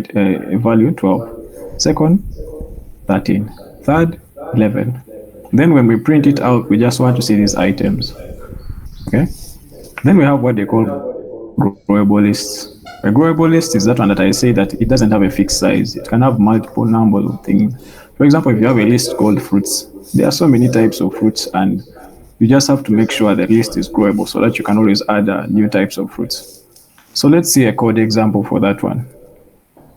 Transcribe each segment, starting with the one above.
a value 12. Second, 13. Third, 11. Then when we print it out, we just want to see these items. Okay. Then we have what they call growable lists. A growable list is that one that I say that it doesn't have a fixed size. It can have multiple numbers of things. For example, if you have a list called fruits, there are so many types of fruits, and you just have to make sure the list is growable so that you can always add new types of fruits. So let's see a code example for that one.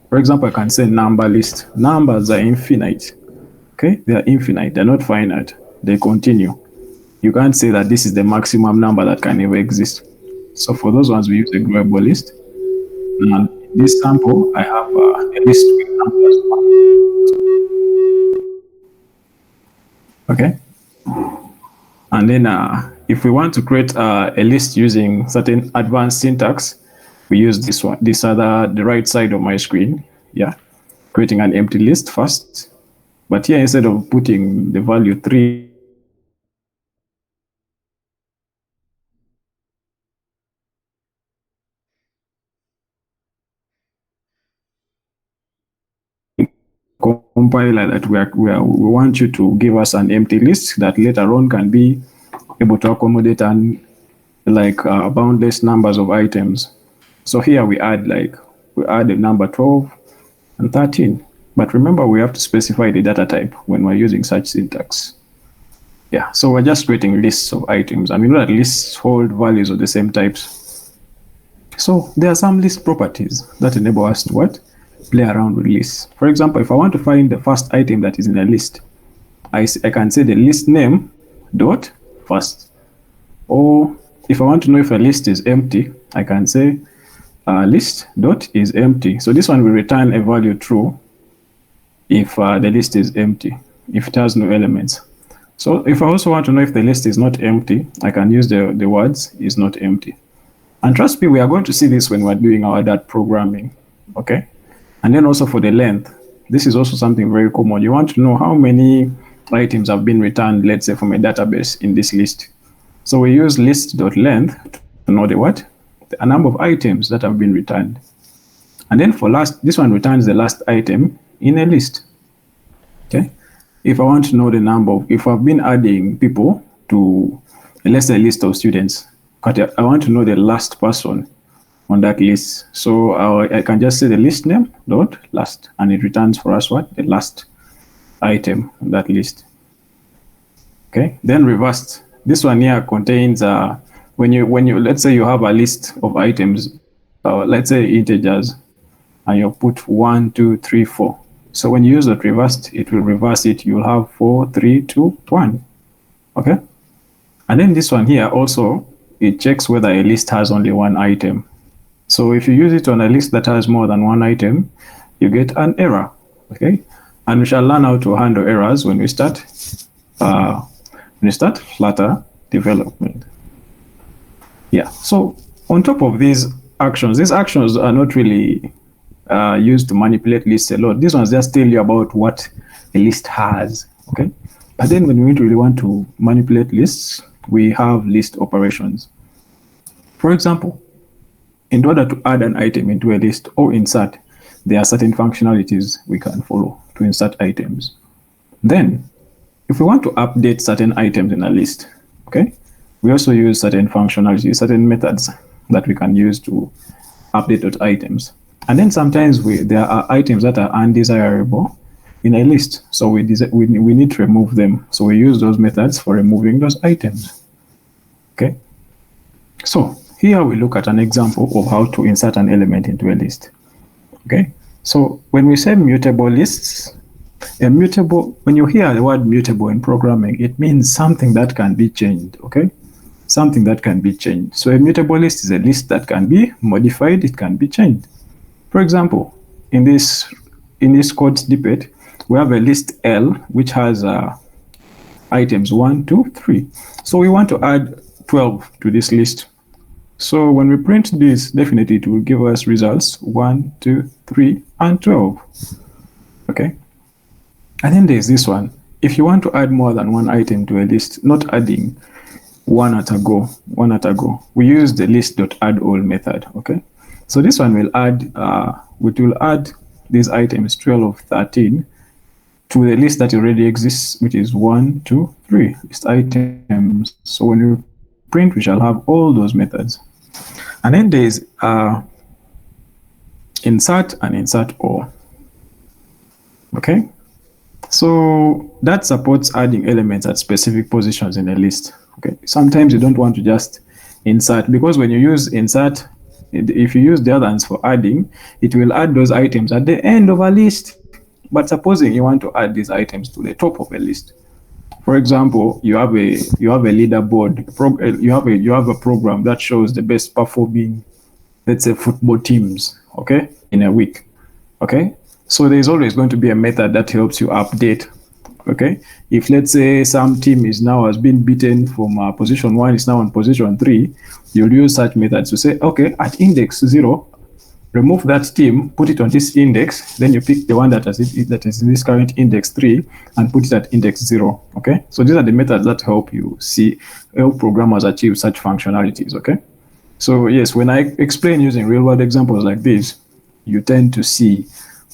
For example, I can say number list. Numbers are infinite. Okay, they are infinite. They're not finite. They continue. You can't say that this is the maximum number that can ever exist. So for those ones, we use a growable list. And in this sample, I have a list with numbers. Okay. And then if we want to create a list using certain advanced syntax, we use this one, the right side of my screen. Yeah. Creating an empty list first. But here, instead of putting the value 3, compiler that we want you to give us an empty list that later on can be able to accommodate and boundless numbers of items. So here we add the number 12 and 13. But remember, we have to specify the data type when we're using such syntax. Yeah, so we're just creating lists of items, and we know that lists hold values of the same types. So there are some list properties that enable us to what? Play around with lists. For example, if I want to find the first item that is in a list, I can say the list name dot first. Or if I want to know if a list is empty, I can say list dot is empty. So this one will return a value true if the list is empty, if it has no elements. So if I also want to know if the list is not empty, I can use the words is not empty. And trust me, we are going to see this when we're doing our DAT programming. Okay. And then also for the length, this is also something very common. You want to know how many items have been returned, let's say, from a database in this list. So we use list.length to know a number of items that have been returned. And then for this one returns the last item in a list. Okay. If I want to know the number if I've been adding people to, let's say, a list of students, but I want to know the last person on that list. So I can just say the list name dot last, and it returns for us what? The last item on that list. Okay. Then reversed. This one here contains when you let's say you have a list of items, let's say integers, and you put 1, 2, 3, 4. So when you use the reversed, it will reverse it. You'll have 4, 3, 2, 1. Okay. And then this one here also, it checks whether a list has only one item. So if you use it on a list that has more than one item, you get an error. Okay. And we shall learn how to handle errors when we start Flutter development. Yeah. So on top of these actions are not really used to manipulate lists a lot. These ones just tell you about what a list has. Okay. But then when we really want to manipulate lists, we have list operations. For example, in order to add an item into a list or insert, there are certain functionalities we can follow to insert items. Then, if we want to update certain items in a list, okay, we also use certain functionalities, certain methods that we can use to update those items. And then sometimes there are items that are undesirable in a list, so we need to remove them. So we use those methods for removing those items. Okay. So here we look at an example of how to insert an element into a list. Okay. So when we say mutable lists, when you hear the word mutable in programming, it means something that can be changed. Okay. Something that can be changed. So a mutable list is a list that can be modified. It can be changed. For example, in this code snippet, we have a list L which has items 1, 2, 3. So we want to add 12 to this list. So when we print this, definitely it will give us results 1, 2, 3, and 12. Okay. And then there's this one. If you want to add more than one item to a list, not adding one at a go, we use the list.addAll method. Okay. So this one will add, these items 12, 13 to the list that already exists, which is 1, 2, 3 list items. So when we print, we shall have all those methods. And then there is insert and insert all. Okay, so that supports adding elements at specific positions in a list. Okay, sometimes you don't want to just insert, because when you use insert, if you use the others for adding, it will add those items at the end of a list. But supposing you want to add these items to the top of a list, for example, you have a leaderboard, you have a program that shows the best performing, let's say, football teams, okay, in a week. Okay, so there's always going to be a method that helps you update. Okay, if let's say some team has been beaten from position 1, is now on position 3, you'll use such methods to say, okay, at index 0, remove that team, put it on this index, then you pick the one that is in this current index 3 and put it at index 0. Okay, so these are the methods that help programmers achieve such functionalities. Okay, so yes, when I explain using real world examples like this, you tend to see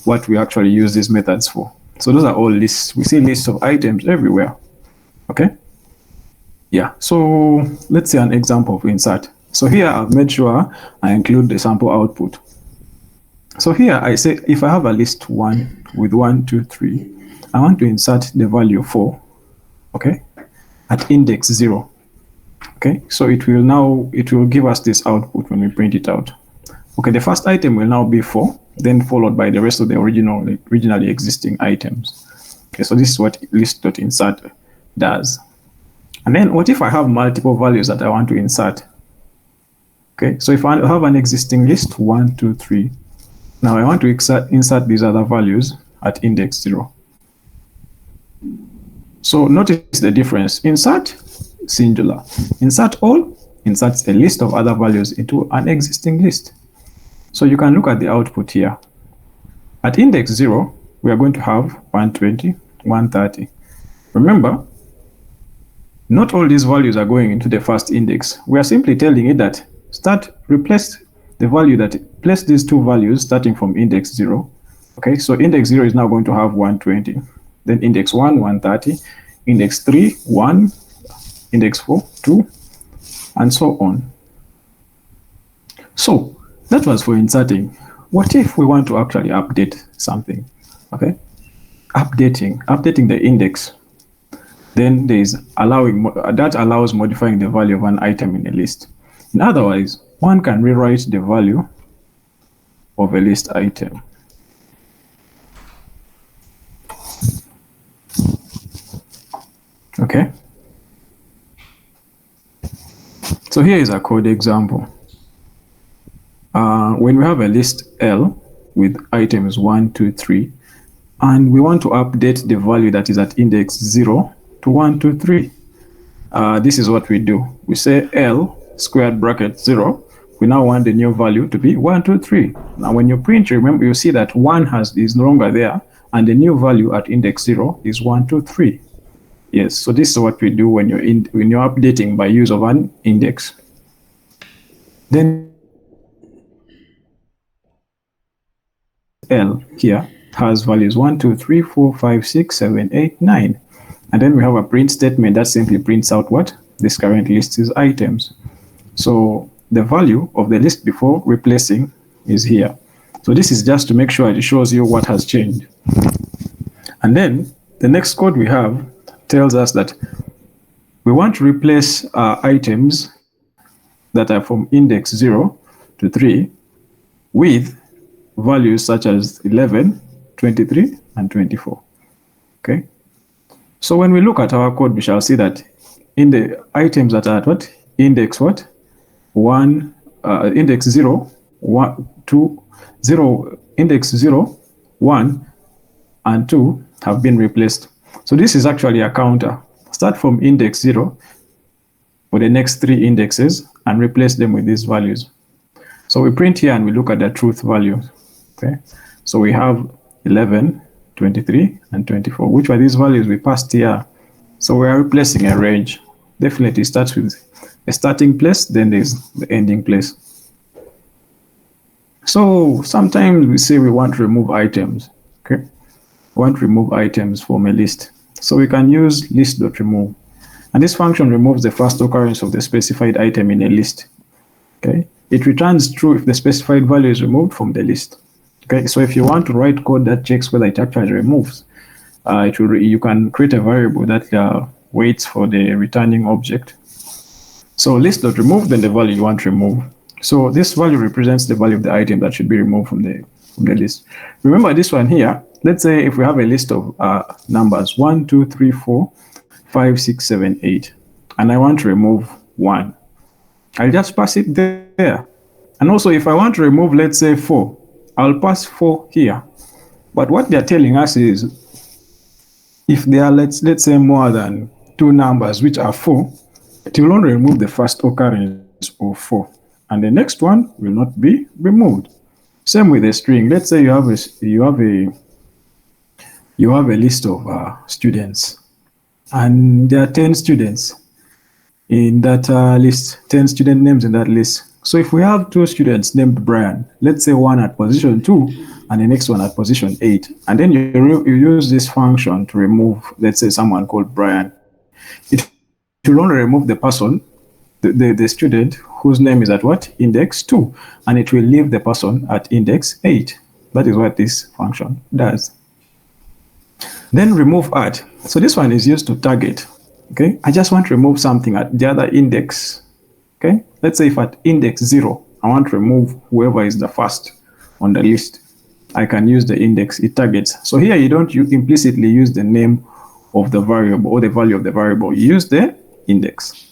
what we actually use these methods for. So those are all lists. We see lists of items everywhere. Okay. Yeah. So let's see an example of insert. So here I've made sure I include the sample output. So here I say if I have a list 1 with 1, 2, 3, I want to insert the value 4. Okay. At index 0. Okay. So it will give us this output when we print it out. Okay. The first item will now be 4. Then followed by the rest of the originally existing items. Okay, so this is what list.insert does. And then what if I have multiple values that I want to insert? Okay, so if I have an existing list, 1, 2, 3, now I want to insert these other values at index 0. So notice the difference. Insert, singular. Insert all, inserts a list of other values into an existing list. So you can look at the output here. At index 0, we are going to have 120, 130. Remember, not all these values are going into the first index. We are simply telling it that replace these two values starting from index 0. Okay, so index 0 is now going to have 120. Then index 1, 130. Index 3, 1. Index 4, 2. And so on. So, that was for inserting. What if we want to actually update something? Okay, updating the index. Then there is that allows modifying the value of an item in a list. In other words, one can rewrite the value of a list item. Okay. So here is a code example. When we have a list L with items 1, 2, 3, and we want to update the value that is at index 0 to 1, 2, 3, this is what we do. We say L squared bracket 0. We now want the new value to be 1, 2, 3. Now when you print, remember, you see that 1 is no longer there, and the new value at index 0 is 1, 2, 3. Yes, so this is what we do when you're updating by use of an index. Then L here has values 1, 2, 3, 4, 5, 6, 7, 8, 9. And then we have a print statement that simply prints out what this current list is items. So the value of the list before replacing is here. So this is just to make sure it shows you what has changed. And then the next code we have tells us that we want to replace items that are from index 0 to 3 with values such as 11, 23, and 24. Okay. So when we look at our code, we shall see that in the items that are at what? Index what? 1, index 0, 1, 2, 0, index 0, 1, and 2 have been replaced. So this is actually a counter. Start from index 0 for the next 3 indexes and replace them with these values. So we print here and we look at the truth values. Okay, so we have 11, 23, and 24. Which are these values we passed here? So we are replacing a range. Definitely starts with a starting place, then there's the ending place. So sometimes we say we want to remove items. Okay, we want to remove items from a list. So we can use list.remove. And this function removes the first occurrence of the specified item in a list. Okay, it returns true if the specified value is removed from the list. Okay, so if you want to write code that checks whether it actually removes, you can create a variable that waits for the returning object. So list.remove, then the value you want to remove. So this value represents the value of the item that should be removed from the list. Remember this one here. Let's say if we have a list of numbers 1, 2, 3, 4, 5, 6, 7, 8, and I want to remove 1. I'll just pass it there. And also if I want to remove, let's say 4, I'll pass 4 here. But what they're telling us is if there are, let's say more than 2 numbers which are 4, it will only remove the first occurrence of 4. And the next one will not be removed. Same with a string. Let's say you have a list of students, and there are 10 students in that list, 10 student names in that list. So if we have 2 students named Brian, let's say one at position 2 and the next one at position 8, and then you use this function to remove, let's say, someone called Brian. It will only remove the person, the student whose name is at what? Index 2, and it will leave the person at index 8. That is what this function does. Then remove at. So this one is used to target. Okay, I just want to remove something at the other index. Okay, let's say if at index 0, I want to remove whoever is the first on the list, I can use the index it targets. So here you don't implicitly use the name of the variable or the value of the variable. You use the index.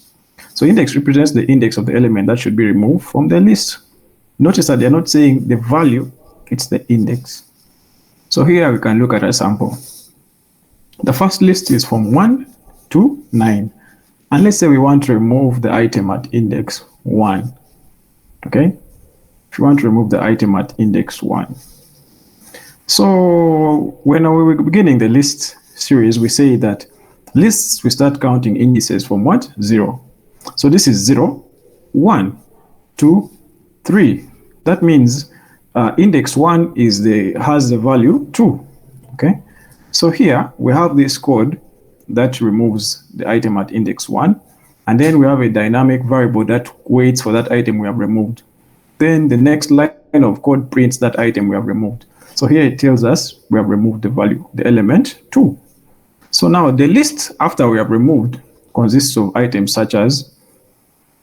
So index represents the index of the element that should be removed from the list. Notice that they're not saying the value, it's the index. So here we can look at a sample. The first list is from 1 to 9. And let's say we want to remove the item at index 1. Okay? If you want to remove the item at index 1. So when we were beginning the list series, we say that lists, we start counting indices from what? 0. So this is 0, 1, 2, 3. That means index 1 has the value 2. Okay? So here we have this code that removes the item at index 1, and then we have a dynamic variable that waits for that item we have removed. Then the next line of code prints that item we have removed. So here it tells us we have removed the value, the element 2. So now the list after we have removed consists of items such as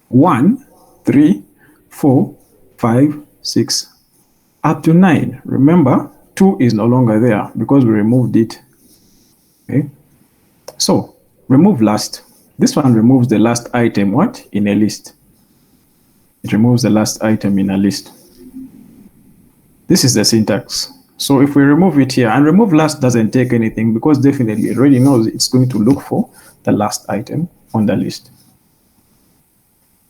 1, 3, 4, 5, 6, up to 9. Remember, 2 is no longer there because we removed it. Okay. So remove last. This one removes the last item what? In a list. It removes the last item in a list. This is the syntax. So if we remove it here, and remove last doesn't take anything because definitely it already knows it's going to look for the last item on the list.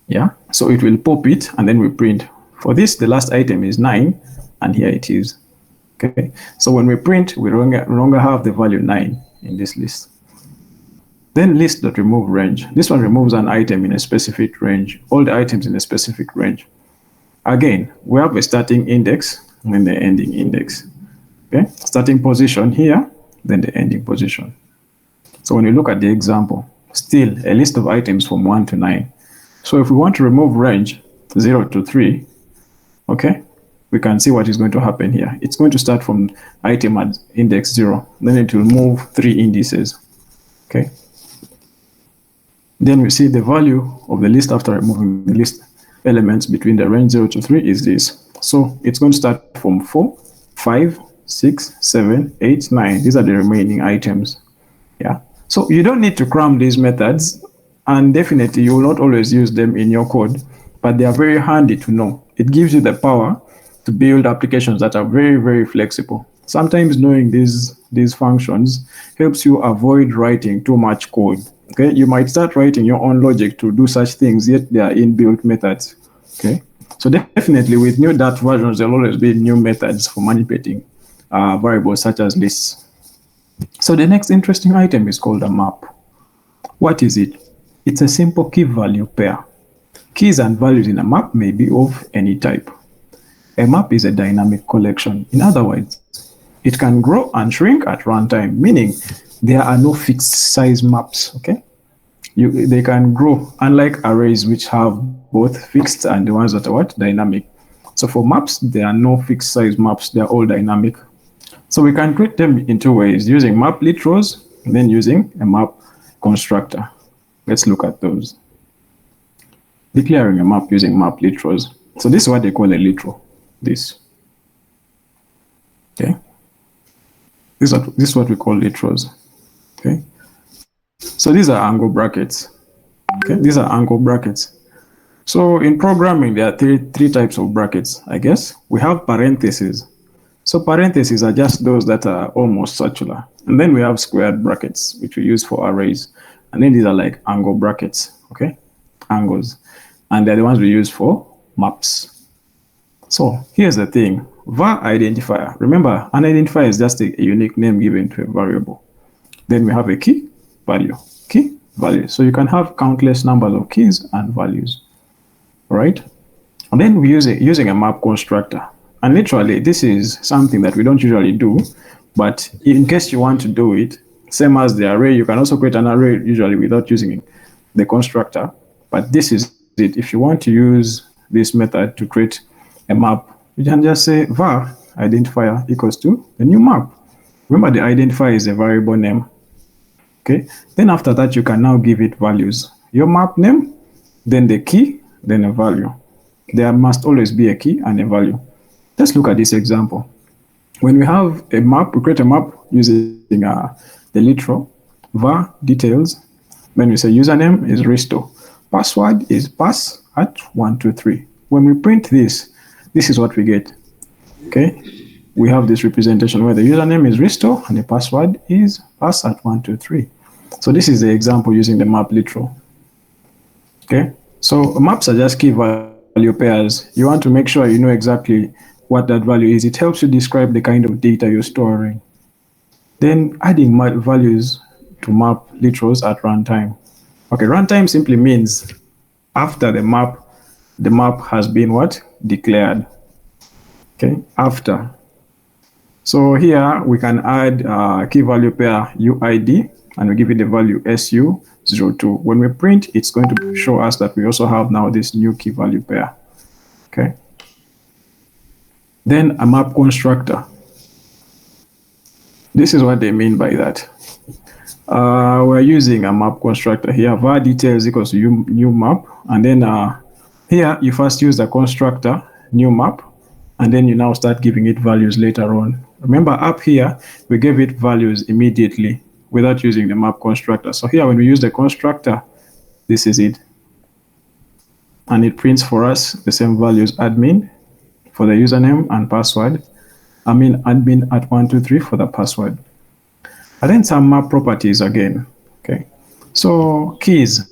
Yeah, so it will pop it and then we print. For this, the last item is 9, and here it is. Okay, so when we print, we no longer have the value 9 in this list. Then list.remove range. This one removes an item in a specific range, all the items in a specific range. Again, we have a starting index and the ending index. Okay, starting position here, then the ending position. So when you look at the example, still a list of items from 1 to 9. So if we want to remove range 0 to 3, okay, we can see what is going to happen here. It's going to start from item at index 0, then it will move 3 indices. Okay. Then we see the value of the list after removing the list elements between the range 0 to 3 is this. So it's going to start from 4, 5, 6, 7, 8, 9. These are the remaining items. Yeah. So you don't need to cram these methods, and definitely you will not always use them in your code, but they are very handy to know. It gives you the power to build applications that are very, very flexible. Sometimes knowing these functions helps you avoid writing too much code. Okay, you might start writing your own logic to do such things, yet they are inbuilt methods. Okay, so definitely with new Dart versions, there'll always be new methods for manipulating variables such as lists. So the next interesting item is called a map. What is it? It's a simple key-value pair. Keys and values in a map may be of any type. A map is a dynamic collection. In other words, it can grow and shrink at runtime, meaning there are no fixed size maps, okay? They can grow, unlike arrays which have both fixed and the ones that are what? Dynamic. So for maps, there are no fixed size maps, they're all dynamic. So we can create them in two ways, using map literals and then using a map constructor. Let's look at those. Declaring a map using map literals. So this is what they call a literal, this. Okay. This is what we call literals. Okay. So these are angle brackets. Okay, these are angle brackets. So in programming, there are three types of brackets, I guess. We have parentheses. So parentheses are just those that are almost circular. And then we have squared brackets, which we use for arrays. And then these are like angle brackets, okay? Angles. And they're the ones we use for maps. So here's the thing. var identifier. Remember, an identifier is just a unique name given to a variable. Then we have a key value. Key value. So you can have countless numbers of keys and values. All right? And then we use using a map constructor. And literally, this is something that we don't usually do, but in case you want to do it, same as the array, you can also create an array usually without using the constructor. But this is it. If you want to use this method to create a map, you can just say var identifier equals to the new map. Remember, the identifier is a variable name. Okay. Then after that, you can now give it values. Your map name, then the key, then a value. There must always be a key and a value. Let's look at this example. When we have a map, we create a map using the literal var details. Then we say username is Risto. Password is pass at 123. When we print this, this is what we get. Okay, we have this representation where the username is Risto and the password is pass at 123. So this is the example using the map literal. Okay, so maps are just key value pairs. You want to make sure you know exactly what that value is. It helps you describe the kind of data you're storing. Then adding values to map literals at runtime. Okay, runtime simply means after the map has been what? Declared. Okay, after. So here we can add key value pair UID and we give it the value SU02. When we print, it's going to show us that we also have now this new key value pair. Okay. Then a map constructor. This is what they mean by that. We're using a map constructor here. var details equals to new map. And then here you first use the constructor, new map, and then you now start giving it values later on. Remember up here, we gave it values immediately without using the map constructor. So here when we use the constructor, this is it. And it prints for us the same values admin for the username and password. Admin at 123 for the password. And then some map properties again. Okay. So keys.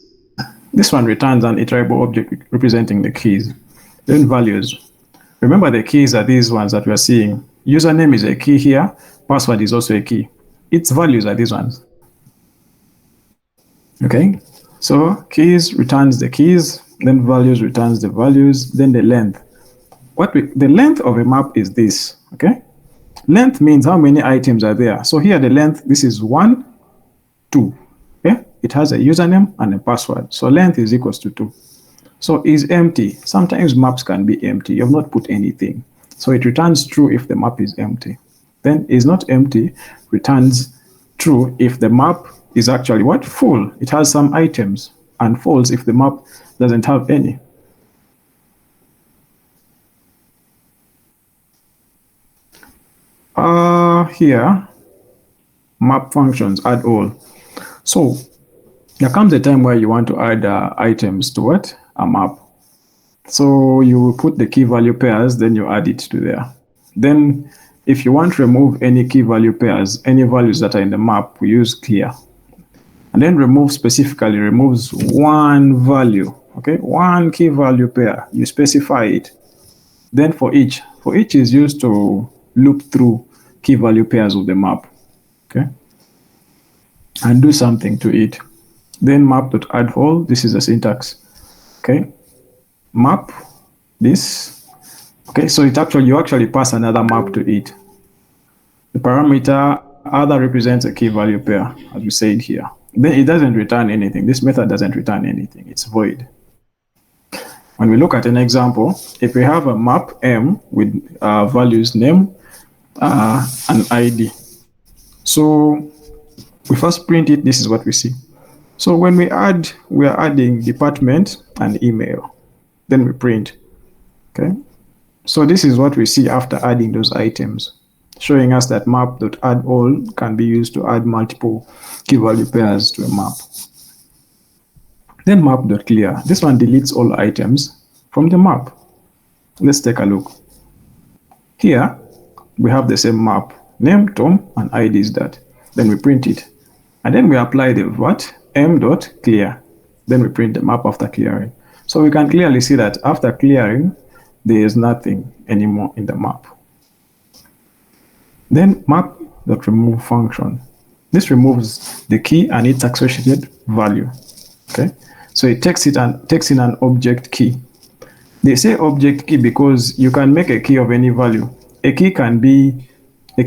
This one returns an iterable object representing the keys. Then values. Remember the keys are these ones that we are seeing. Username is a key here. Password is also a key. Its values are these ones. Okay. So keys returns the keys. Then values returns the values. Then the length. The length of a map is this, okay? Length means how many items are there. So here the length, this is 1, 2, okay? It has a username and a password. So length is equals to 2. So is empty. Sometimes maps can be empty. You have not put anything. So it returns true if the map is empty. Then is not empty returns true if the map is actually what? Full. It has some items, and false if the map doesn't have any. Here, map functions, add all. So there comes a time where you want to add items to what? A map. So you will put the key value pairs, then you add it to there. Then if you want to remove any key value pairs, any values that are in the map, we use clear. And then remove specifically removes one value, okay? One key value pair, you specify it. Then for each is used to loop through key value pairs of the map, okay? And do something to it. Then map.addAll, this is the syntax, okay? Map this Okay, so you actually pass another map to it. The parameter other represents a key value pair, as we said here. Then it doesn't return anything. This method doesn't return anything. It's void. When we look at an example, if we have a map M with values name and ID, so we first print it. This is what we see. So when we are adding department and email. Then we print. Okay. So this is what we see after adding those items, showing us that map.addAll can be used to add multiple key value pairs to a map. Then map.clear. This one deletes all items from the map. Let's take a look. Here, we have the same map, name, Tom, and ID is that. Then we print it. And then we apply the what? M.clear. Then we print the map after clearing. So we can clearly see that after clearing, there is nothing anymore in the map. Then map.remove function. This removes the key and its associated value. Okay, so it takes in an object key. They say object key because you can make a key of any value. It can be a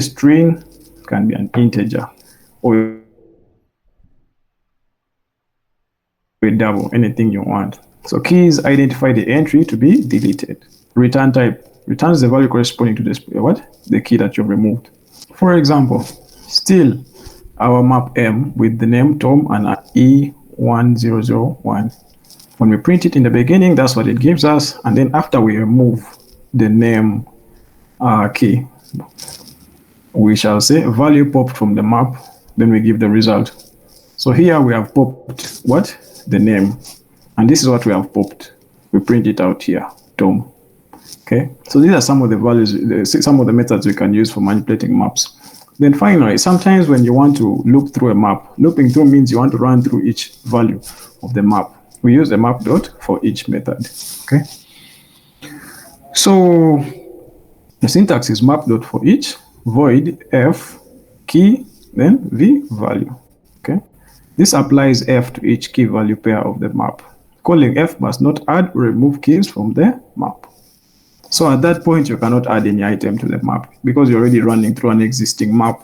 string, it can be an integer, or a double, anything you want. So keys identify the entry to be deleted. Return type returns the value corresponding to the key that you've removed. For example, still our map M with the name Tom and E1001. When we print it in the beginning, that's what it gives us. And then after we remove the name key, we shall say value popped from the map, then we give the result. So here we have popped what? The name. And this is what we have popped. We print it out here, Tom. Okay, so these are some of the values, some of the methods we can use for manipulating maps. Then finally, sometimes when you want to loop through a map, looping through means you want to run through each value of the map. We use the map dot for each method. Okay, so the syntax is map dot for each, void f key, then v value. Okay, this applies f to each key value pair of the map. Calling f must not add or remove keys from the map. So at that point, you cannot add any item to the map because you're already running through an existing map.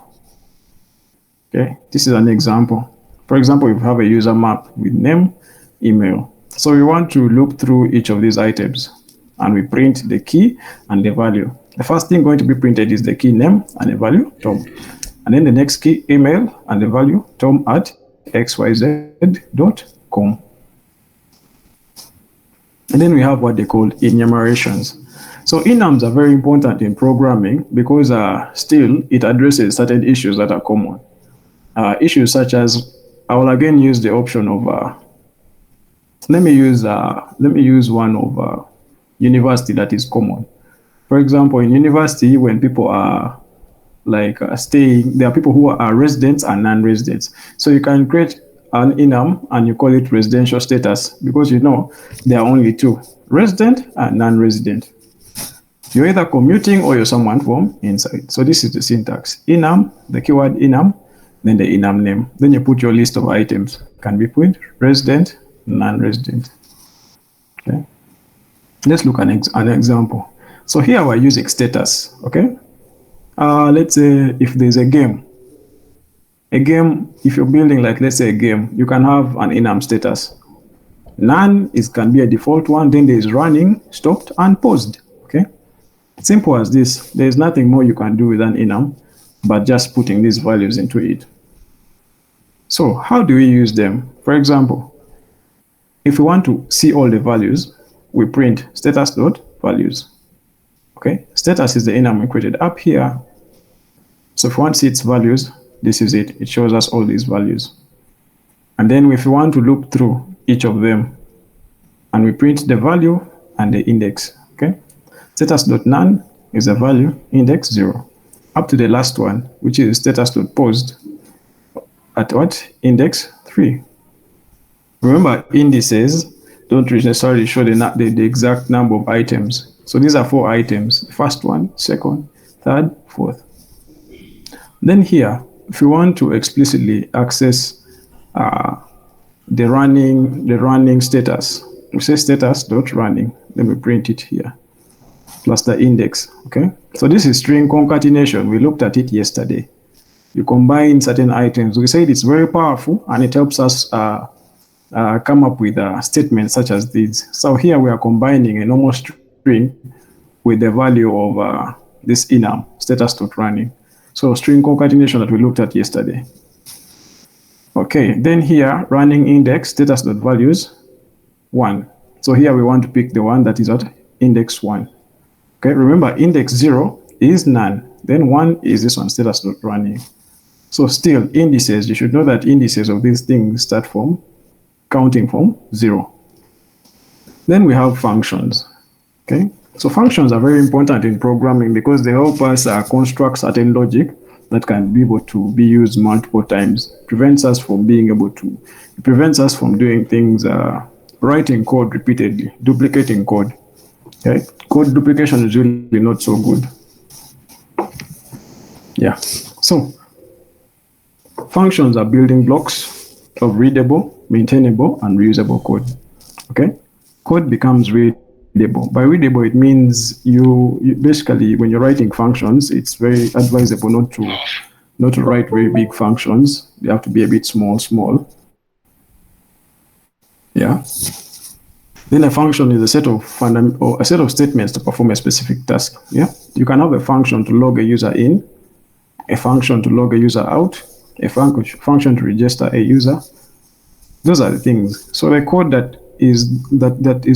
Okay, this is an example. For example, if you have a user map with name, email. So we want to loop through each of these items and we print the key and the value. The first thing going to be printed is the key name and the value, Tom. And then the next key, email and the value, tom@xyz.com. And then we have what they call enumerations. So enums are very important in programming because still it addresses certain issues that are common. Issues such as, I will again use the option of, let me use one of university that is common. For example, in university, when people are staying, there are people who are residents and non-residents. So you can create an enum and you call it residential status because you know there are only two, resident and non-resident. You're either commuting or you're someone from inside. So this is the syntax. Enum, the keyword enum, then the enum name. Then you put your list of items. Can be put resident, non-resident. Okay. Let's look at an example. So here we're using status. Okay. Let's say if there's a game, if you're building let's say a game, you can have an enum status. None can be a default one. Then there's running, stopped, and paused. Okay. Simple as this. There's nothing more you can do with an enum, but just putting these values into it. So how do we use them? For example, if we want to see all the values, we print status.values. Okay, status is the enum we created up here. So if we want to see its values, this is it. It shows us all these values. And then if we want to loop through each of them, and we print the value and the index. Okay. Status.none is a value, index 0, up to the last one, which is status.post at what? Index 3. Remember, indices don't necessarily show the exact number of items. So these are 4 items, the first one, second, third, fourth. Then here, if you want to explicitly access the running status, we say status.running. Then we print it here, plus the index, okay? So this is string concatenation. We looked at it yesterday. You combine certain items. We said it's very powerful, and it helps us come up with statements such as these. So here we are combining a normal string with the value of this enum, status.running. So string concatenation that we looked at yesterday. Okay, then here, running index, status.values, 1. So here we want to pick the one that is at index 1. Okay, remember index 0 is none. Then 1 is this one, status.running. So still, indices, you should know that indices of these things start from counting from 0. Then we have functions. Okay, so functions are very important in programming because they help us construct certain logic that can be able to be used multiple times. It prevents us from doing things, writing code repeatedly, duplicating code. Okay, code duplication is really not so good. Yeah, so functions are building blocks of readable, maintainable, and reusable code. Okay, code becomes readable. By readable, it means you basically, when you're writing functions, it's very advisable not to write very big functions. They have to be a bit small. Yeah. Then a function is a set of statements to perform a specific task. Yeah. You can have a function to log a user in, a function to log a user out, a function to register a user. Those are the things. So the code that is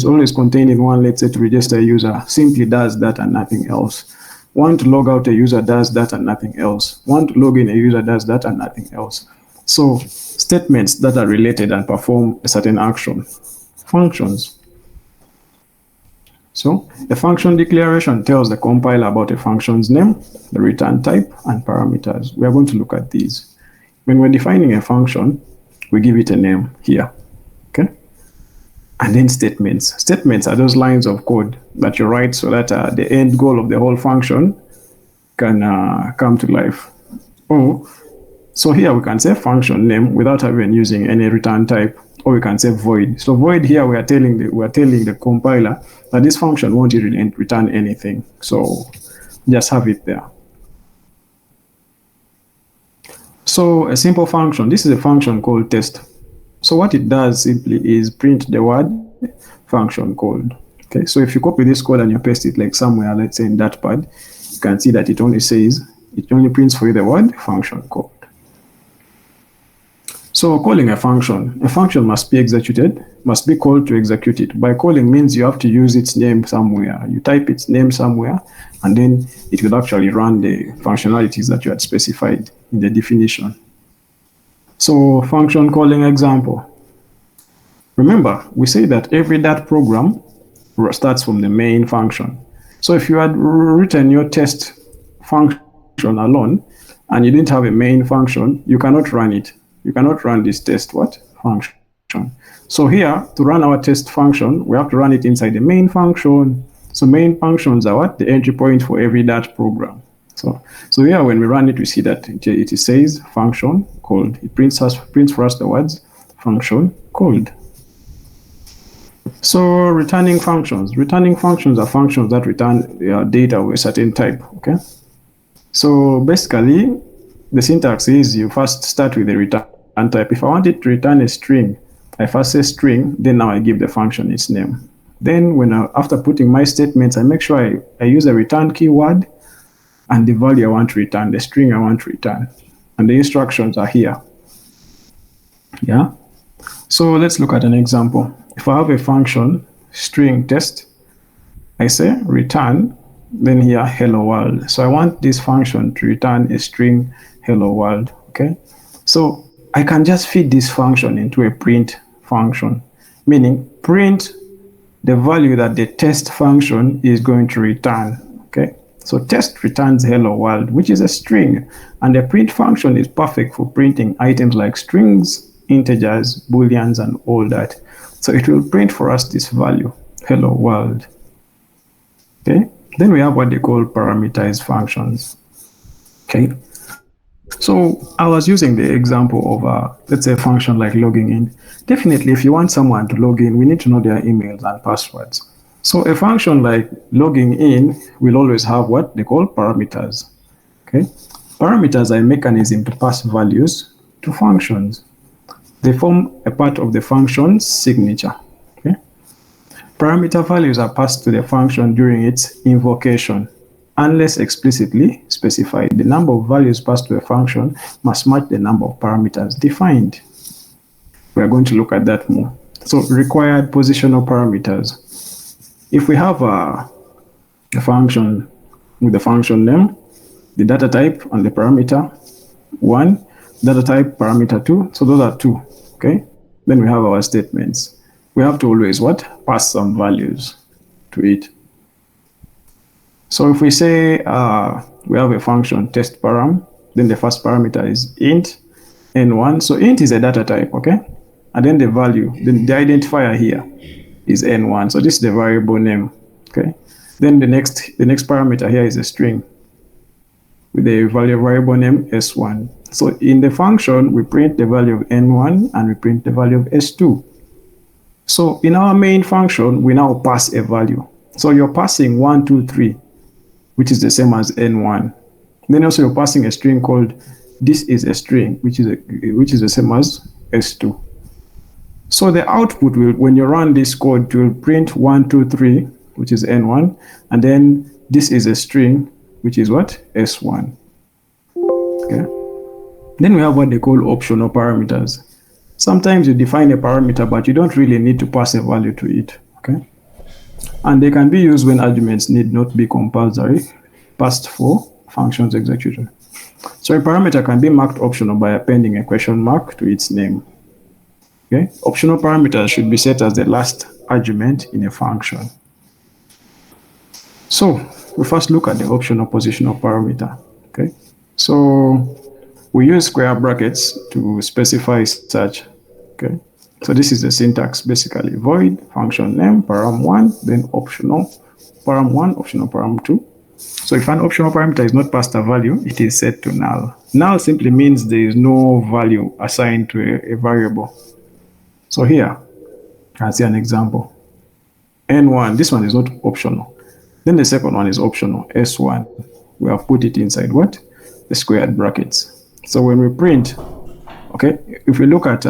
always contained in one, let's say to register a user, simply does that and nothing else. One to log out a user does that and nothing else. One to log in a user does that and nothing else. So statements that are related and perform a certain action. Functions. So a function declaration tells the compiler about a function's name, the return type, and parameters. We are going to look at these. When we're defining a function, we give it a name here. Okay. And then statements. Statements are those lines of code that you write so that the end goal of the whole function can come to life. So here we can say function name without even using any return type, or we can say void. So void here we are telling the compiler that this function won't return anything. So just have it there. So a simple function. This is a function called test. So what it does simply is print the word function code. Okay, so if you copy this code and you paste it like somewhere, let's say in Datapad, you can see that it only prints for you the word function code. So calling a function must be executed, must be called to execute it. By calling means you have to use its name somewhere. You type its name somewhere, and then it will actually run the functionalities that you had specified in the definition. So function calling example. Remember, we say that every Dart program starts from the main function. So if you had written your test function alone and you didn't have a main function, you cannot run it. You cannot run this test function. So here, to run our test function, we have to run it inside the main function. So main functions are the entry point for every Dart program. So here, when we run it, we see that it says function called. It prints for us the words function called. So returning functions. Returning functions are functions that return data of a certain type. Okay. So basically, the syntax is you first start with the return type. If I want it to return a string, I first say string. Then now I give the function its name. Then after putting my statements, I make sure I use a return keyword and the value I want to return, the string I want to return. And the instructions are here. Yeah. So let's look at an example. If I have a function, string test, I say return, then here hello world. So I want this function to return a string hello world. Okay. So I can just feed this function into a print function, meaning print the value that the test function is going to return. Okay. So test returns hello world, which is a string, and the print function is perfect for printing items like strings, integers, booleans, and all that. So it will print for us this value, hello world. Okay. Then we have what they call parameterized functions. Okay. So I was using the example of, let's say, a function like logging in. Definitely, if you want someone to log in, we need to know their emails and passwords. So a function like logging in will always have what they call parameters. Okay, parameters are a mechanism to pass values to functions. They form a part of the function's signature. Okay, parameter values are passed to the function during its invocation. Unless explicitly specified, the number of values passed to a function must match the number of parameters defined. We are going to look at that more. So required positional parameters. If we have a function with the function name, the data type and the parameter 1, data type parameter 2, so those are 2, okay? Then we have our statements. We have to always what? Pass some values to it. So if we say we have a function test param, then the first parameter is int n1. So int is a data type, okay? And then the value, then the identifier here is n1. So this is the variable name, okay? Then the next parameter here is a string with the variable name s1. So in the function, we print the value of n1 and we print the value of s2. So in our main function, we now pass a value. So you're passing 1, 2, 3. Which is the same as n1. Then also you're passing a string called this is a string, which is the same as s2. So the output will, when you run this code, it will print 1, 2, 3, which is n1, and then this is a string, which is what? s1. Okay. Then we have what they call optional parameters. Sometimes you define a parameter, but you don't really need to pass a value to it. Okay. And they can be used when arguments need not be compulsory, passed for functions execution. So a parameter can be marked optional by appending a question mark to its name. Okay, optional parameters should be set as the last argument in a function. So we first look at the optional positional parameter. Okay, so we use square brackets to specify such. Okay. So this is the syntax, basically void function name param1, then optional param1, optional param2. So if an optional parameter is not passed a value, it is set to null. Null simply means there is no value assigned to a variable. So here, I see an example. N1, this one is not optional. Then the second one is optional, S1. We have put it inside what? The squared brackets. So when we print, okay, if we look at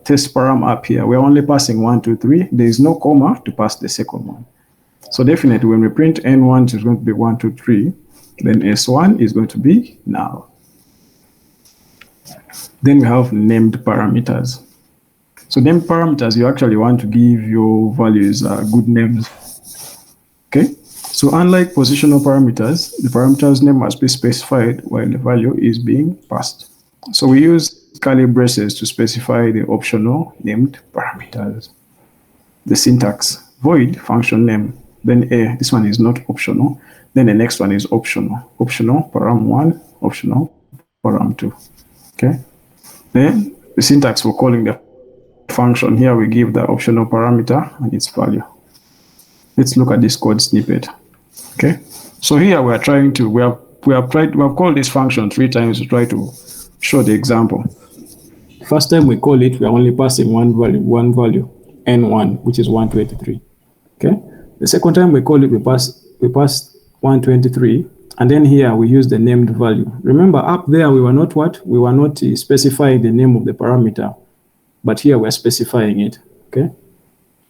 test param up here, we're only passing 1, 2, 3. There is no comma to pass the second one. So definitely when we print n1, it's going to be 1, 2, 3. Then s1 is going to be null. Then we have named parameters. So named parameters, you actually want to give your values good names. Okay, so unlike positional parameters, the parameter's name must be specified while the value is being passed. So we use curly braces to specify the optional named parameters. The syntax, void function name, then a, this one is not optional, then the next one is optional, optional param1, optional param2. Okay, then the syntax for calling the function, here we give the optional parameter and its value. Let's look at this code snippet. Okay, so here we are trying to, we have called this function 3 times to try to show the example. First time we call it, we are only passing one value, n1, which is 123. Okay. The second time we call it, we pass 123, and then here we use the named value. Remember, up there we were not what? We were not specifying the name of the parameter, but here we're specifying it. Okay.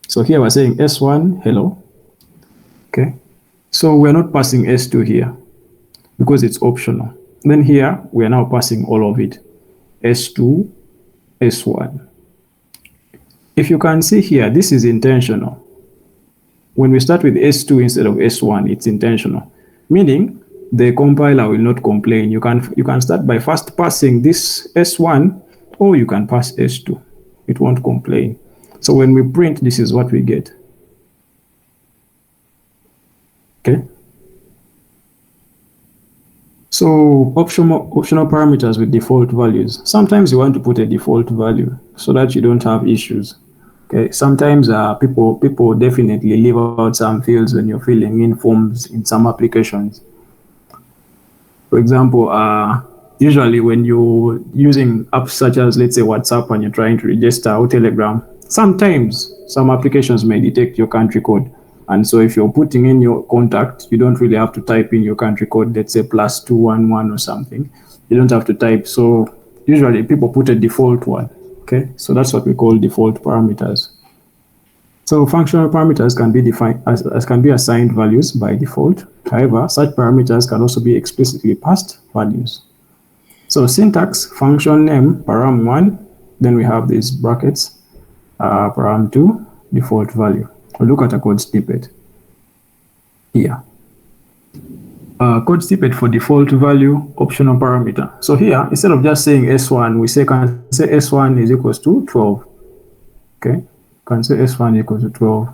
So here we're saying s1 hello. Okay. So we're not passing s2 here because it's optional. Then here we are now passing all of it, s2, s1. If you can see here, this is intentional. When we start with s2 instead of s1, it's intentional, meaning the compiler will not complain. You can start by first passing this s1, or you can pass s2. It won't complain. So when we print, this is what we get. Okay. So optional parameters with default values. Sometimes you want to put a default value so that you don't have issues. Okay. Sometimes people definitely leave out some fields when you're filling in forms in some applications. For example, Usually when you're using apps such as, let's say, WhatsApp, and you're trying to register, or Telegram, sometimes some applications may detect your country code. And so if you're putting in your contact, you don't really have to type in your country code, let's say +211 or something. You don't have to type. So usually people put a default one. Okay, so that's what we call default parameters. So functional parameters can be defined as can be assigned values by default. However, such parameters can also be explicitly passed values. So syntax, function name, param1, then we have these brackets, param2, default value. We'll look at a code snippet here. Code snippet for default value, optional parameter. So here, instead of just saying S1, we can say S1 is equals to 12. Okay, can say S1 equals to 12.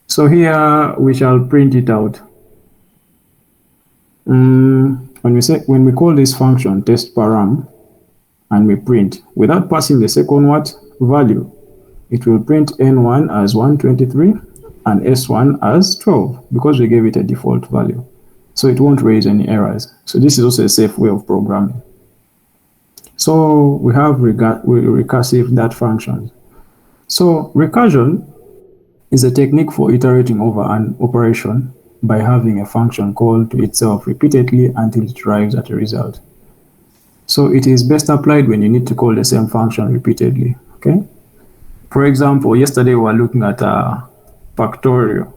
So here we shall print it out. When we call this function test param and we print without passing the second value, it will print N1 as 123 and S1 as 12 because we gave it a default value. So it won't raise any errors. So this is also a safe way of programming. So we have recursive that functions. So recursion is a technique for iterating over an operation by having a function called to itself repeatedly until it arrives at a result. So it is best applied when you need to call the same function repeatedly. Okay. For example, yesterday we were looking at factorial.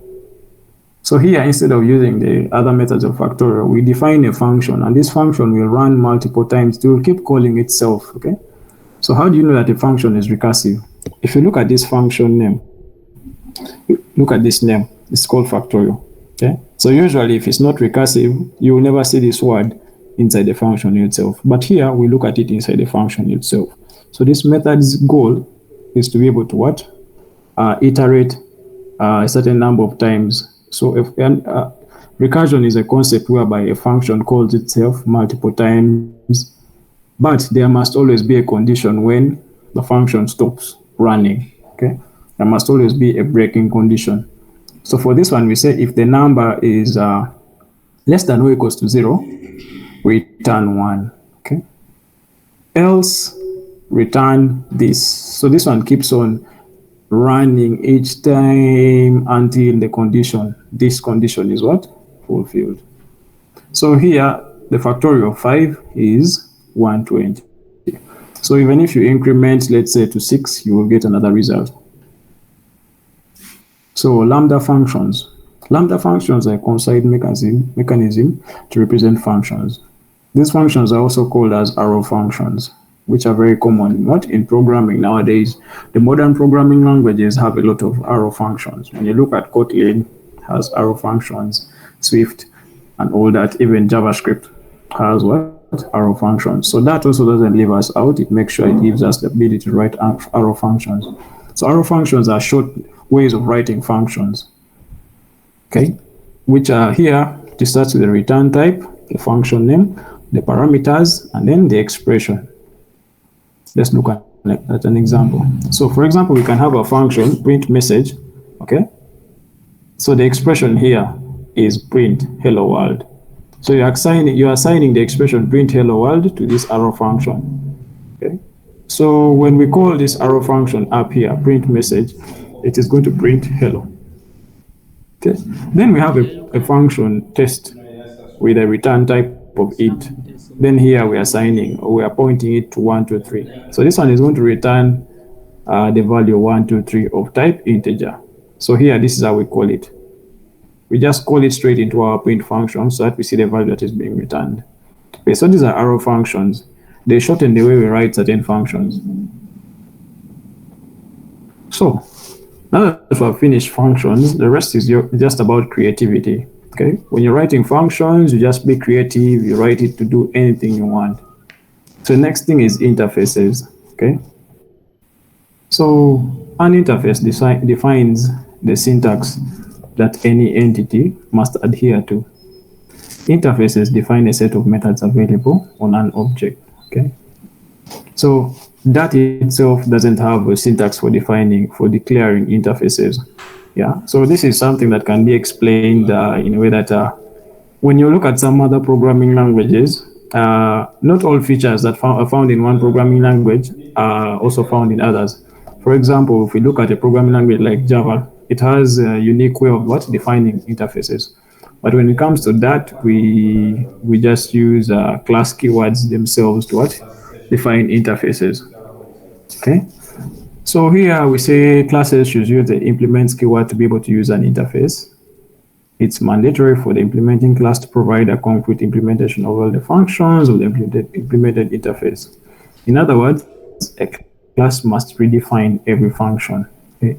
So here, instead of using the other methods of factorial, we define a function, and this function will run multiple times. It will keep calling itself. Okay. So how do you know that a function is recursive? If you look at this function name, look at this name. It's called factorial. Okay. So usually, if it's not recursive, you will never see this word inside the function itself. But here we look at it inside the function itself. So this method's goal is to be able to iterate a certain number of times. So if recursion is a concept whereby a function calls itself multiple times, but there must always be a condition when the function stops running. Okay, there must always be a breaking condition. So for this one, we say if the number is less than or equals to 0, we return 1. Okay, else return this. So this one keeps on running each time until the condition, this condition is what? Fulfilled. So here, the factorial of 5 is 120. So even if you increment, let's say, to 6, you will get another result. So lambda functions. Lambda functions are a considered mechanism to represent functions. These functions are also called as arrow functions, which are very common, not in programming nowadays. The modern programming languages have a lot of arrow functions. When you look at Kotlin, has arrow functions, Swift, and all that. Even JavaScript has what? Arrow functions. So that also doesn't leave us out. It makes sure it gives us the ability to write arrow functions. So arrow functions are short ways of writing functions, okay, which are here. It starts with the return type, the function name, the parameters, and then the expression. Let's look at an example. So for example, we can have a function print message. Okay, so the expression here is print hello world. So you are assigning the expression print hello world to this arrow function. Okay, so when we call this arrow function up here, print message, it is going to print hello. Okay, then we have a function test with a return type of int. Then here we are pointing it to 1, 2, 3. So this one is going to return the value 1, 2, 3 of type integer. So here, this is how we call it. We just call it straight into our print function so that we see the value that is being returned. Okay, so these are arrow functions. They shorten the way we write certain functions. So now that we've finished functions, the rest is just about creativity. Okay, when you're writing functions, you just be creative. You write it to do anything you want. So the next thing is interfaces. Okay, so an interface defines the syntax that any entity must adhere to. Interfaces define a set of methods available on an object. Okay, so that itself doesn't have a syntax for declaring interfaces. Yeah, so this is something that can be explained in a way that when you look at some other programming languages, not all features that are found in one programming language are also found in others. For example, if we look at a programming language like Java, it has a unique way of defining interfaces. But when it comes to that, we just use class keywords themselves to define interfaces. Okay. So here we say classes should use the implements keyword to be able to use an interface. It's mandatory for the implementing class to provide a concrete implementation of all the functions of the implemented interface. In other words, a class must redefine every function. Okay.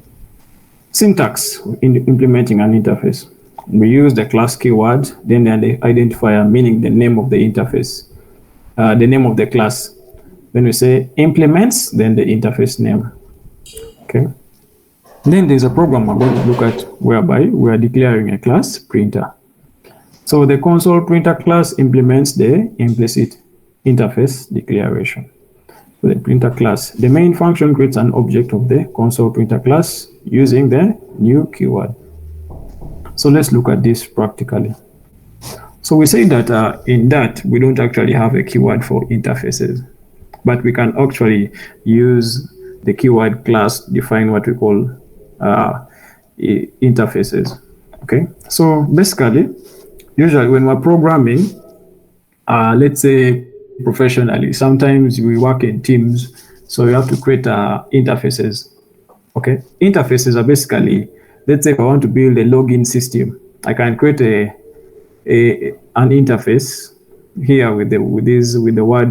Syntax in implementing an interface. We use the class keyword, then the identifier, meaning the name of the interface, the name of the class. When we say implements, then the interface name. Okay. Then there's a program we're going to look at whereby we are declaring a class printer. So the console printer class implements the implicit interface declaration. So the printer class, the main function creates an object of the console printer class using the new keyword. So let's look at this practically. So we say that in that we don't actually have a keyword for interfaces, but we can actually use the keyword class to define what we call interfaces. Okay, so basically, usually when we're programming, let's say professionally, sometimes we work in teams, so you have to create interfaces. Okay, interfaces are basically, let's say if I want to build a login system, I can create an interface here with the word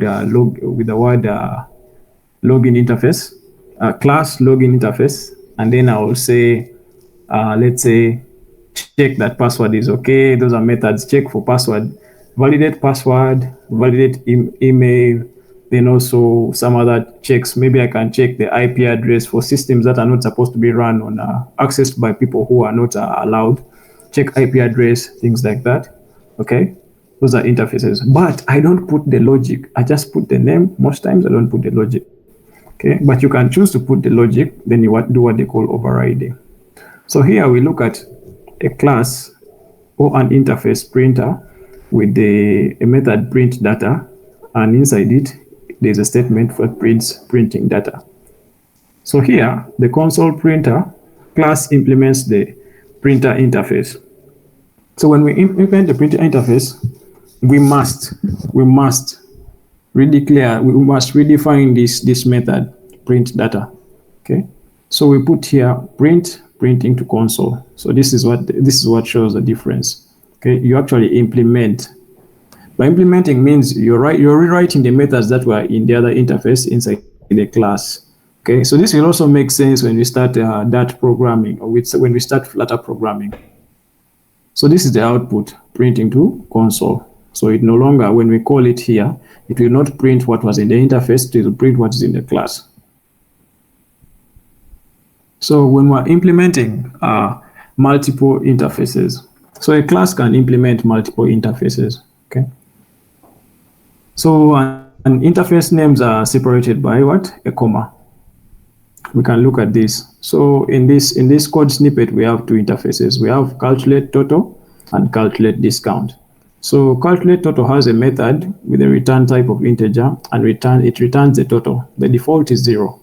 login interface, class login interface, and then I will say, let's say, check that password is okay. Those are methods. Check for password, validate password, validate email, then also some other checks. Maybe I can check the IP address for systems that are not supposed to be run on accessed by people who are not allowed. Check IP address, things like that. Okay, those are interfaces. But I don't put the logic. I just put the name. Most times I don't put the logic. Okay, but you can choose to put the logic, then you do what they call overriding. So here we look at a class or an interface printer with a method print data, and inside it, there's a statement for printing data. So here, the console printer class implements the printer interface. So when we implement the printer interface, we must redefine this method print data. Okay, so we put here printing to console. So this is what shows the difference. Okay, you actually implement. By implementing means you're rewriting the methods that were in the other interface inside the class. Okay, so this will also make sense when we start Dart programming, or when we start Flutter programming. So this is the output, printing to console. So it no longer, when we call it here, it will not print what was in the interface, it will print what is in the class. So when we're implementing multiple interfaces, so a class can implement multiple interfaces. Okay. So an interface names are separated by what? A comma. We can look at this. So in this code snippet, we have two interfaces. We have calculate total and calculate discount. So calculate total has a method with a return type of integer, and it returns the total. The default is 0.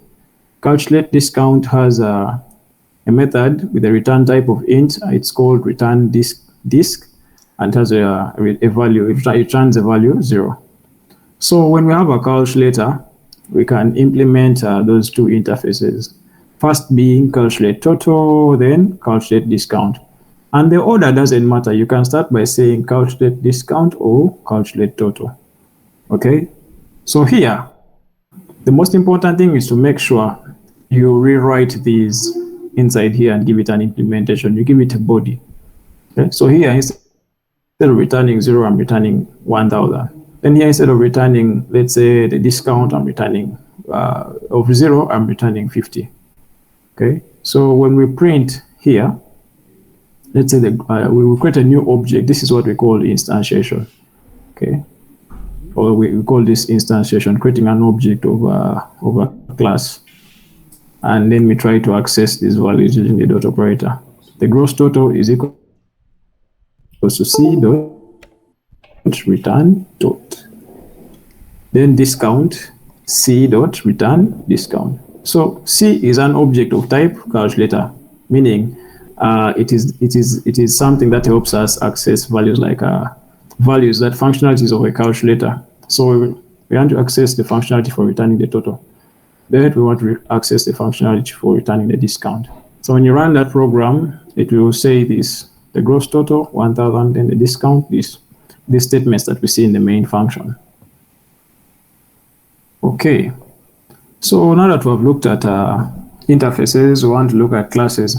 Calculate discount has a method with a return type of int. It's called return disk, and has a value. It returns a value 0. So when we have a calculator, we can implement those two interfaces. First being calculate total, then calculate discount. And the order doesn't matter. You can start by saying calculate discount or calculate total. Okay? So here, the most important thing is to make sure you rewrite these inside here and give it an implementation. You give it a body. Okay? So here, instead of returning 0, I'm returning 1,000. Then here, instead of returning, let's say, the discount, I'm returning of 0, I'm returning 50. Okay, so when we print here, let's say we will create a new object. This is what we call instantiation. Okay, or we call this instantiation, creating an object of a class. And then we try to access these values using the dot operator. The gross total is equal to C dot return dot. then discount C dot return discount. So C is an object of type calculator, meaning it is something that helps us access values like values that functionalities of a calculator. So we want to access the functionality for returning the total. Then we want to access the functionality for returning the discount. So when you run that program, it will say this: the gross total 1,000, and the discount these statements that we see in the main function. Okay, so now that we have looked at interfaces, we want to look at classes.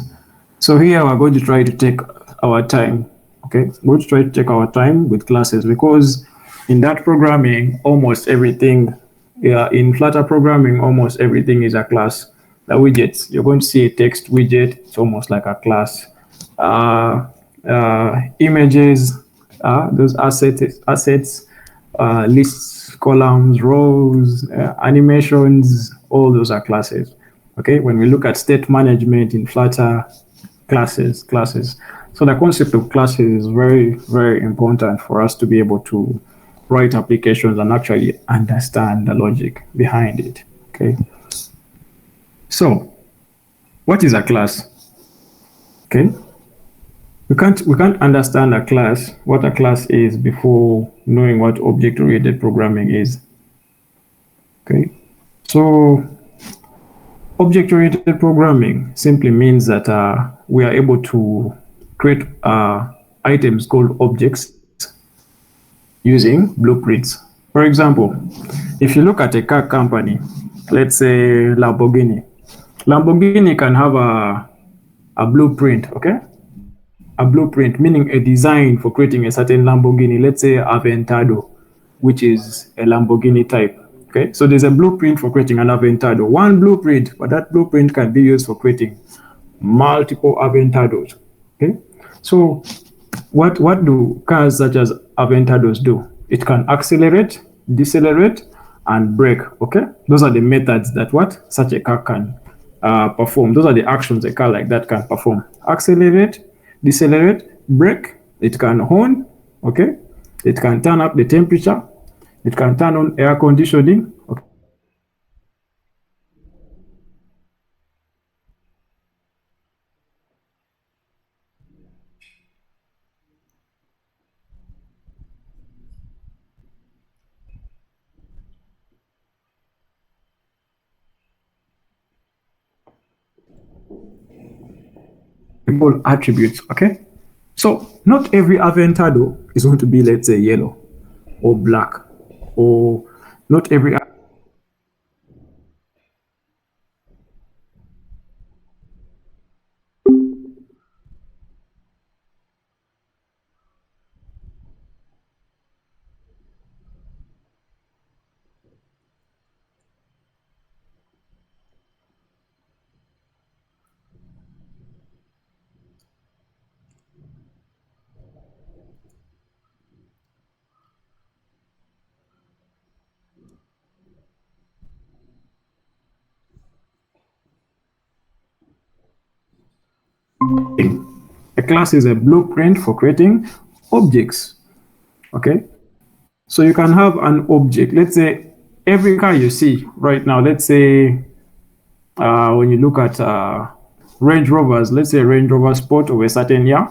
So here we're going to try to take our time. Okay, we're going to try to take our time with classes, because in that programming, almost everything, in Flutter programming, almost everything is a class. The widgets, you're going to see a text widget, it's almost like a class. Images, those assets, lists, columns, rows, animations, all those are classes. Okay, when we look at state management in Flutter, classes. So the concept of classes is very, very important for us to be able to write applications and actually understand the logic behind it. Okay. So, what is a class? Okay. We can't understand a class, what a class is, before knowing what object-oriented programming is. Okay. So, object-oriented programming simply means that we are able to create items called objects using blueprints. For example, if you look at a car company, let's say Lamborghini. Lamborghini can have a blueprint, okay? A blueprint, meaning a design for creating a certain Lamborghini, let's say Aventador, which is a Lamborghini type. Okay, so there's a blueprint for creating an Aventador. One blueprint, but that blueprint can be used for creating multiple Aventadors. Okay, so what do cars such as Aventadors do? It can accelerate, decelerate, and brake. Okay, those are the methods that such a car can perform. Those are the actions a car like that can perform: accelerate, decelerate, brake. It can horn. Okay, it can turn up the temperature. It can turn on air conditioning. Okay. All attributes. Okay. So not every Aventador is going to be, let's say, yellow or black, or not every a class is a blueprint for creating objects. Okay, so you can have an object. Let's say every car you see right now, let's say when you look at Range Rovers, let's say Range Rover Sport of a certain year.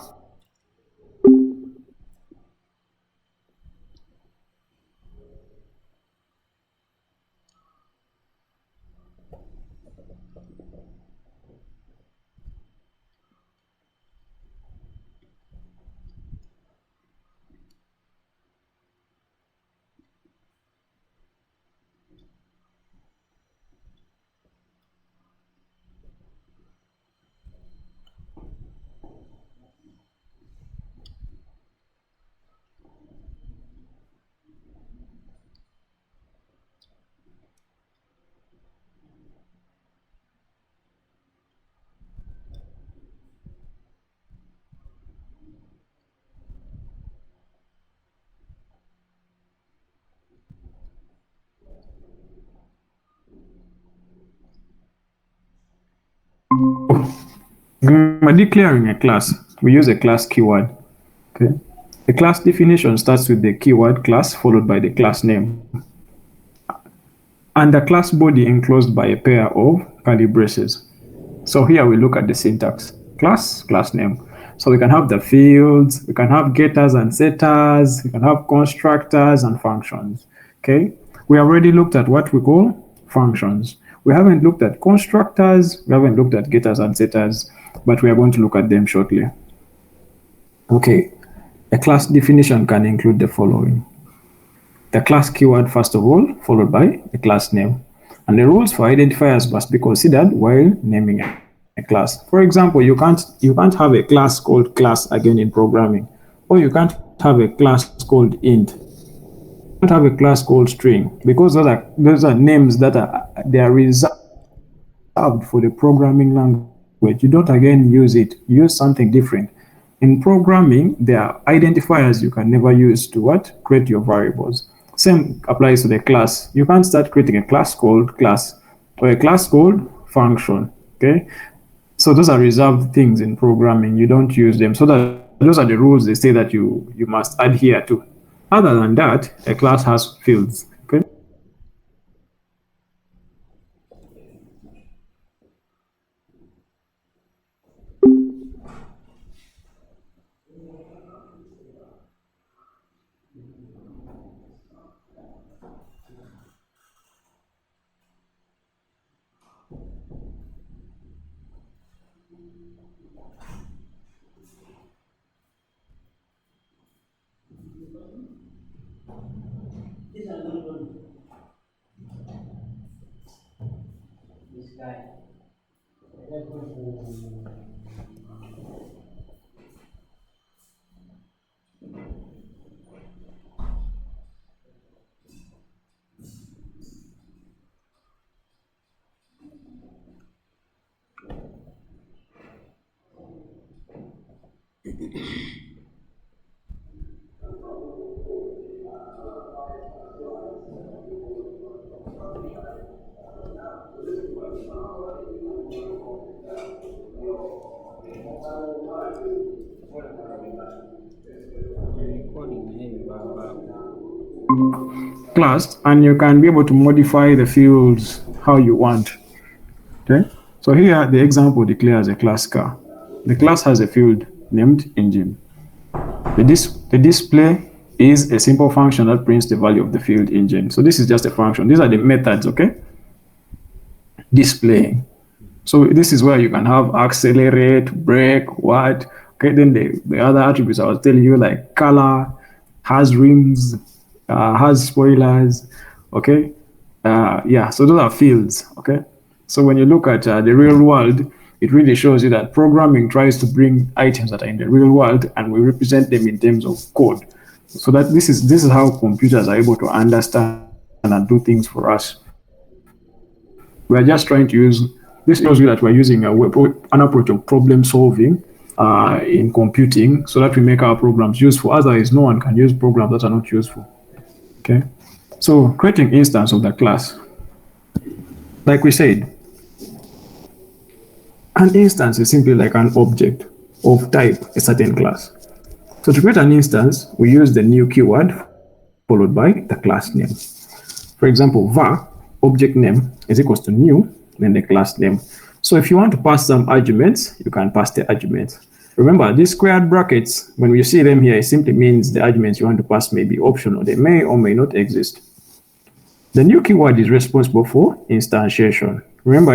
By declaring a class, we use a class keyword. Okay, the class definition starts with the keyword class followed by the class name. and the class body enclosed by a pair of curly braces. So here we look at the syntax. Class name. So we can have the fields, we can have getters and setters, we can have constructors and functions. Okay. We already looked at what we call functions. We haven't looked at constructors, we haven't looked at getters and setters, but we are going to look at them shortly. Okay. A class definition can include the following. The class keyword first of all, followed by the class name. And the rules for identifiers must be considered while naming a class. For example, you can't have a class called class again in programming, or you can't have a class called int. You can't have a class called string, because those are names that are reserved for the programming language. You don't again use it. You use something different. In programming, there are identifiers you can never use to what? Create your variables. Same applies to the class. You can't start creating a class called class or a class called function. Okay. So those are reserved things in programming. You don't use them. So those are the rules they say that you must adhere to. Other than that, a class has fields. Okay. Class, and you can be able to modify the fields how you want. Okay. So here the example declares a class car. The class has a field named engine. The display is a simple function that prints the value of the field engine. So this is just a function. These are the methods, okay? Displaying. So this is where you can have accelerate, brake, what. Okay, then the other attributes I was telling you, like color, has rims, has spoilers, okay? Yeah, so those are fields, okay? So when you look at the real world, it really shows you that programming tries to bring items that are in the real world and we represent them in terms of code. So that this is how computers are able to understand and do things for us. We are just trying to use this shows you that we're using an approach of problem solving in computing so that we make our programs useful. Otherwise, no one can use programs that are not useful. Okay, so creating instance of the class, like we said, an instance is simply like an object of type a certain class. So to create an instance, we use the new keyword followed by the class name. For example, var object name is equals to new, then the class name. So if you want to pass some arguments, you can pass the arguments. Remember, these squared brackets, when we see them here, it simply means the arguments you want to pass may be optional. They may or may not exist. The new keyword is responsible for instantiation. Remember,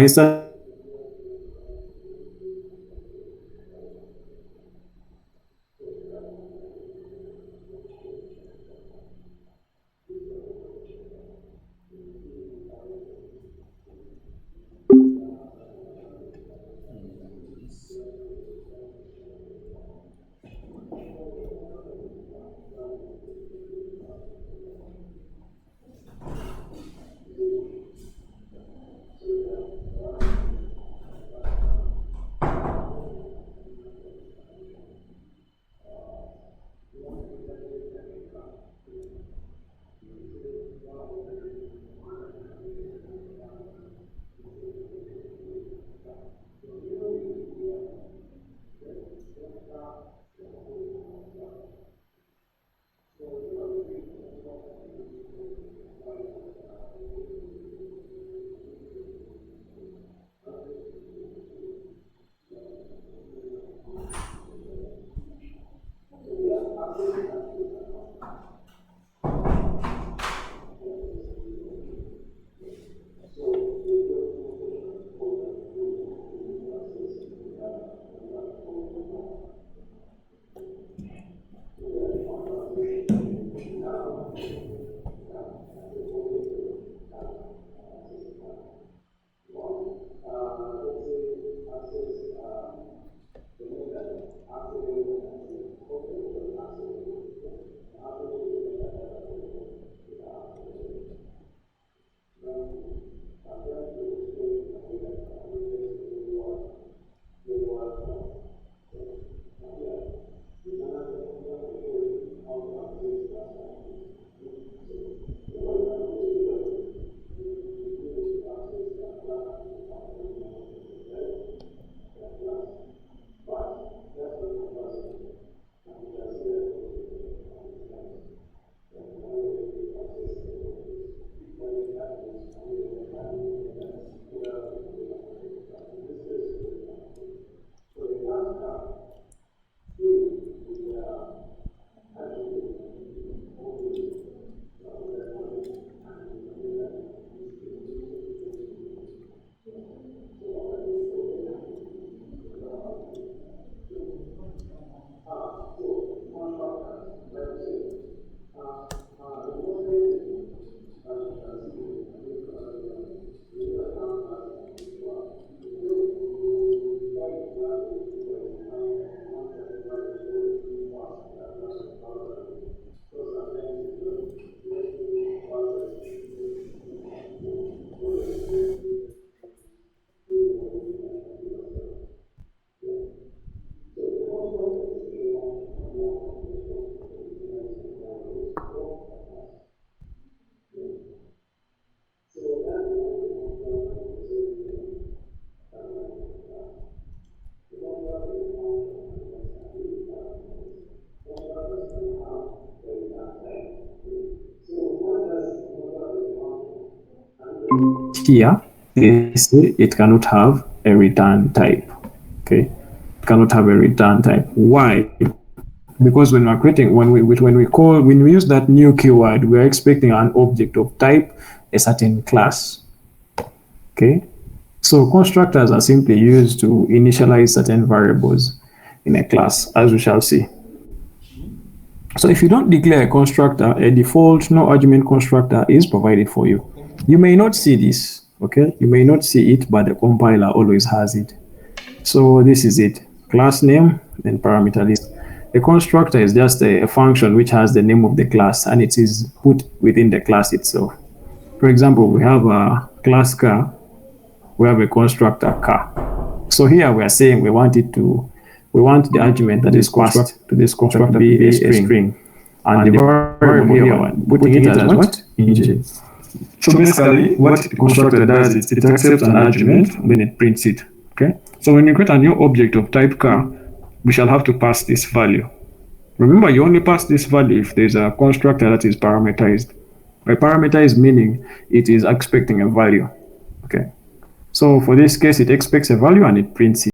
here, they say it cannot have a return type. Okay, it cannot have a return type. Why? Because when we're creating, when we use that new keyword, we're expecting an object of type a certain class. Okay, so constructors are simply used to initialize certain variables in a class, as we shall see. So if you don't declare a constructor, a default no argument constructor is provided for you. You may not see this, okay? You may not see it, but the compiler always has it. So this is it, class name, then parameter list. A constructor is just a function which has the name of the class and it is put within the class itself. For example, we have a class car, we have a constructor car. So here we are saying we want the argument that is passed to this constructor to be a string. And the variable here, we're putting it as what? Int. So basically, what the constructor does is it accepts an argument, then it prints it. Okay. So when you create a new object of type car, we shall have to pass this value. Remember, you only pass this value if there's a constructor that is parameterized. By parameterized meaning it is expecting a value. Okay. So for this case, it expects a value and it prints it.